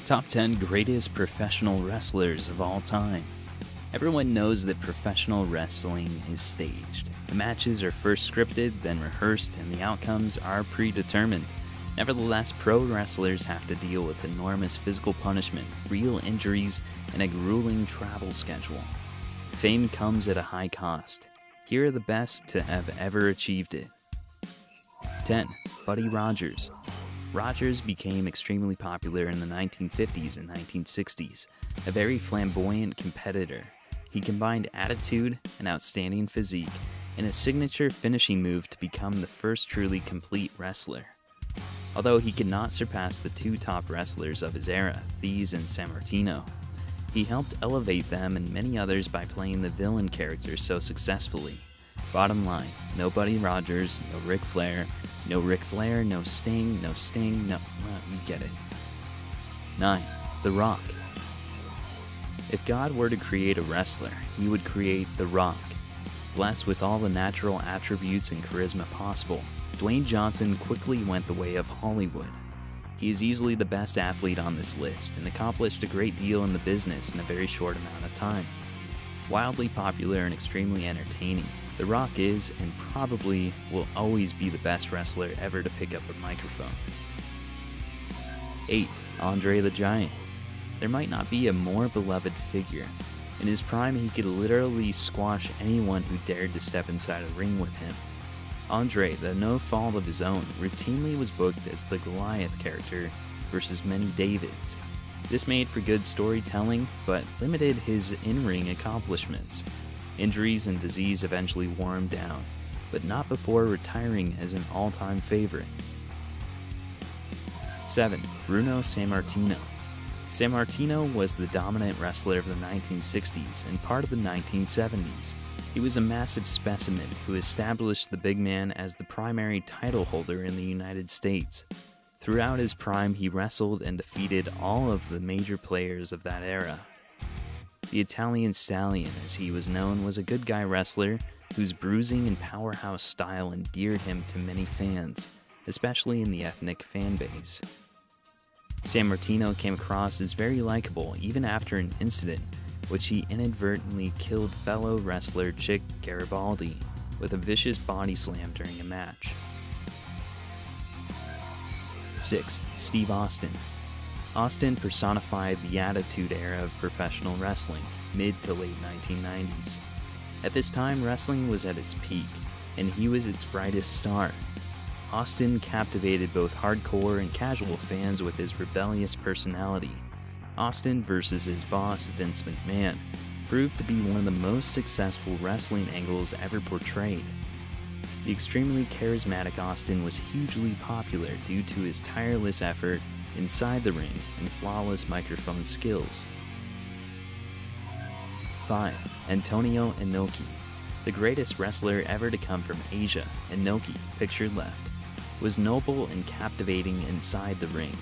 Top 10 Greatest Professional Wrestlers of All Time. Everyone knows that professional wrestling is staged. The matches are first scripted, then rehearsed, and the outcomes are predetermined. Nevertheless, pro wrestlers have to deal with enormous physical punishment, real injuries, and a grueling travel schedule. Fame comes at a high cost. Here are the best to have ever achieved it. 10. Buddy Rogers. Rogers became extremely popular in the 1950s and 1960s, a very flamboyant competitor. He combined attitude, an outstanding physique, and a signature finishing move to become the first truly complete wrestler. Although he could not surpass the two top wrestlers of his era, Thieves and Sammartino, he helped elevate them and many others by playing the villain character so successfully. Bottom line, no Buddy Rogers, no Ric Flair, no Sting, no, you get it. 9. The Rock. If God were to create a wrestler, he would create The Rock. Blessed with all the natural attributes and charisma possible, Dwayne Johnson quickly went the way of Hollywood. He is easily the best athlete on this list and accomplished a great deal in the business in a very short amount of time. Wildly popular and extremely entertaining, The Rock is, and probably will always be, the best wrestler ever to pick up a microphone. 8. Andre the Giant. There might not be a more beloved figure. In his prime, he could literally squash anyone who dared to step inside a ring with him. Andre, though no fault of his own, routinely was booked as the Goliath character versus many Davids. This made for good storytelling, but limited his in-ring accomplishments. Injuries and disease eventually wore him down, but not before retiring as an all-time favorite. 7. Bruno Sammartino. Sammartino was the dominant wrestler of the 1960s and part of the 1970s. He was a massive specimen who established the big man as the primary title holder in the United States. Throughout his prime, he wrestled and defeated all of the major players of that era. The Italian Stallion, as he was known, was a good guy wrestler whose bruising and powerhouse style endeared him to many fans, especially in the ethnic fan base. Sammartino came across as very likable even after an incident which he inadvertently killed fellow wrestler Chick Garibaldi with a vicious body slam during a match. 6. Steve Austin. Austin personified the Attitude Era of professional wrestling, mid to late 1990s. At this time, wrestling was at its peak, and he was its brightest star. Austin captivated both hardcore and casual fans with his rebellious personality. Austin versus his boss, Vince McMahon, proved to be one of the most successful wrestling angles ever portrayed. The extremely charismatic Austin was hugely popular due to his tireless effort inside the ring and flawless microphone skills. 5. Antonio Inoki. The greatest wrestler ever to come from Asia, Inoki, pictured left, was noble and captivating inside the ring.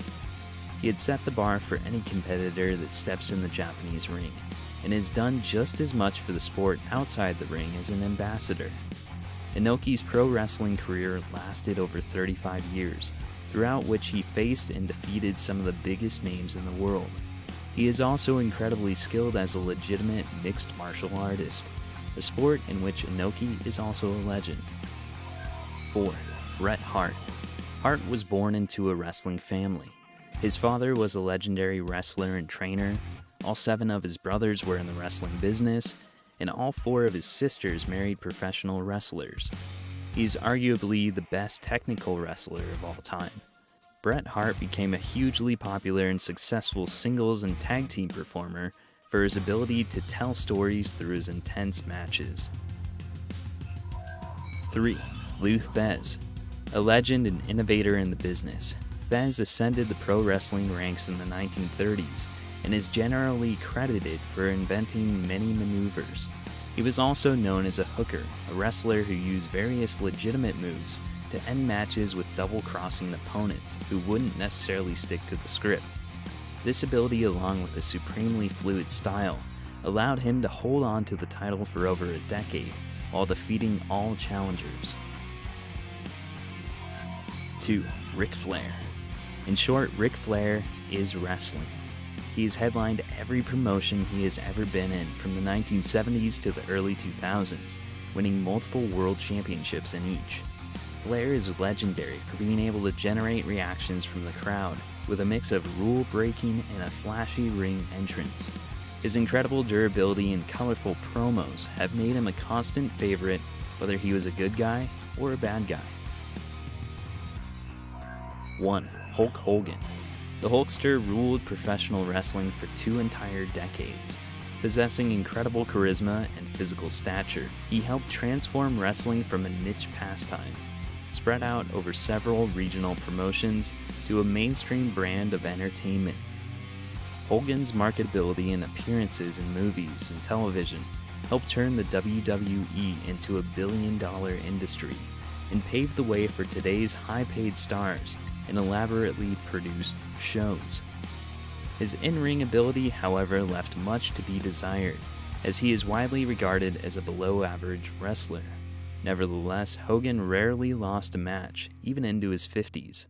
He had set the bar for any competitor that steps in the Japanese ring, and has done just as much for the sport outside the ring as an ambassador. Inoki's pro wrestling career lasted over 35 years, throughout which he faced and defeated some of the biggest names in the world. He is also incredibly skilled as a legitimate mixed martial artist, a sport in which Inoki is also a legend. 4. Bret Hart. Hart was born into a wrestling family. His father was a legendary wrestler and trainer, all 7 of his brothers were in the wrestling business, and all 4 of his sisters married professional wrestlers. He's arguably the best technical wrestler of all time. Bret Hart became a hugely popular and successful singles and tag team performer for his ability to tell stories through his intense matches. 3. Lou Thesz. A legend and innovator in the business, Thesz ascended the pro wrestling ranks in the 1930s and is generally credited for inventing many maneuvers. He was also known as a hooker, a wrestler who used various legitimate moves to end matches with double-crossing opponents who wouldn't necessarily stick to the script. This ability, along with a supremely fluid style, allowed him to hold on to the title for over a decade while defeating all challengers. 2. Ric Flair. In short, Ric Flair is wrestling. He's headlined every promotion he has ever been in from the 1970s to the early 2000s, winning multiple world championships in each. Flair is legendary for being able to generate reactions from the crowd with a mix of rule-breaking and a flashy ring entrance. His incredible durability and colorful promos have made him a constant favorite whether he was a good guy or a bad guy. 1. Hulk Hogan. The Hulkster ruled professional wrestling for 2 entire decades. Possessing incredible charisma and physical stature, he helped transform wrestling from a niche pastime, spread out over several regional promotions, to a mainstream brand of entertainment. Hogan's marketability and appearances in movies and television helped turn the WWE into a billion-dollar industry and paved the way for today's high-paid stars and elaborately produced shows. His in-ring ability, however, left much to be desired, as he is widely regarded as a below-average wrestler. Nevertheless, Hogan rarely lost a match, even into his 50s.